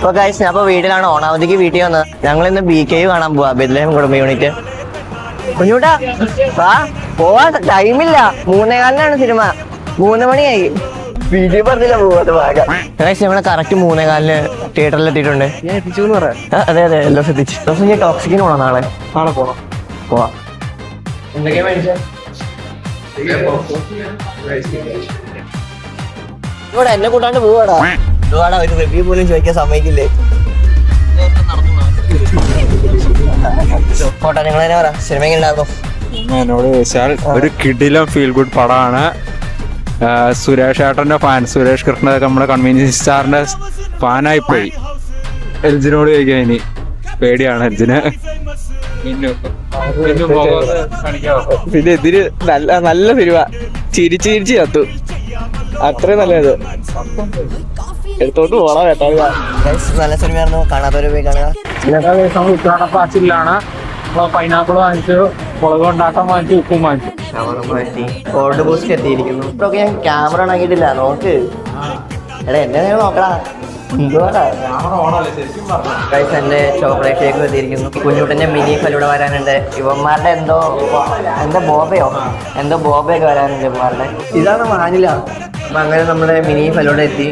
ഇപ്പൊ ഗൈസ് ഞാൻ ഇപ്പൊ വീട്ടിലാണ്. ഓണാവധിക്ക് വീട്ടിൽ വന്നത്. ഞങ്ങൾ ഇന്ന് BK കാണാൻ പോവാ, ബെത്ലഹേം കുടുംബ യൂണിറ്റ്. കുഞ്ഞൂട്ടാ വാ, പോവാൻ ടൈമില്ല. 3:15 സിനിമ. 3 മണിയായി. വീട്ടിൽ പറഞ്ഞില്ല പോവാത്ത ഭാഗം. ഗൈസ് നമ്മള് കറക്റ്റ് 3:15 തിയേറ്ററിൽ എത്തിയിട്ടുണ്ട്. ഞാൻ എത്തിച്ചു എന്ന് പറയാം. അതെ അതെ, എല്ലാം ശ്രദ്ധിച്ചു. ദിവസം ഞാൻ ടോക്സിക്കിന് പോണം. നാളെ പോണം. പോവാ. എന്തൊക്കെയാ മേടിച്ചേ? ഇവിടെ എന്നെ കൂട്ടാണ്ട് പോവാടാ. ഇതുവാടാ, ഒരു റിവ്യൂ പോലും ചോദിക്കാൻ സമ്മതിക്കില്ലേ. കോട്ടാ, നിങ്ങൾ തന്നെ പറ, സിനിമ ഉണ്ടായിരുന്നു. എന്നോട് ചോദിച്ചാൽ ഒരു കിടിലം ഫീൽ ഗുഡ് പടമാണ്. സുരേഷ് ഏട്ടന്റെ ഫാൻ, സുരേഷ് കൃഷ്ണ നമ്മുടെ കൺവീനിയൻസ് സ്റ്റാറിന്റെ ഫാനായി പോയി. എൽജിനോട് ചോദിക്കാൻ ഇനി പേടിയാണ് എൽജിന്. പിന്നെ ഇതിന് നല്ല സിനിമ, ചിരിച്ച് ചത്തു. അത്രയും നല്ലത്. എടുത്തോണ്ട് പോണം കേട്ടോ. നല്ല സിനിമയായിരുന്നു, കാണാത്തവര് പോയി കാണുക. ഉത്രാടപ്പാച്ചിലാണ്. പൈനാപ്പിൾ വാങ്ങിച്ചു, മുളക് ഉണ്ടാക്കാൻ വാങ്ങിച്ചു, ഉപ്പും വാങ്ങിച്ചു. കോൾഡ് ബൂസ്റ്റ് എത്തിയിരിക്കുന്നു. ഇപ്പൊക്കെ ഞാൻ ക്യാമറ ഉണക്കിയിട്ടില്ല, നോക്ക്. എടാ എന്നെ നിങ്ങൾ നോക്കടാ. എന്റെ ചോക്ലേറ്റ് ഷേക്ക് എത്തിയിരിക്കുന്നു. കുഞ്ഞുട്ടന്റെ മിനി ഫലൂഡ വരാനുണ്ട്. ഇവന്മാരുടെ എന്തോ ബോബയൊക്കെ വരാനുണ്ട് ഇവന്മാരുടെ. ഇതാണ് വാനില. അപ്പൊ അങ്ങനെ നമ്മുടെ മിനി ഫലൂഡ എത്തി.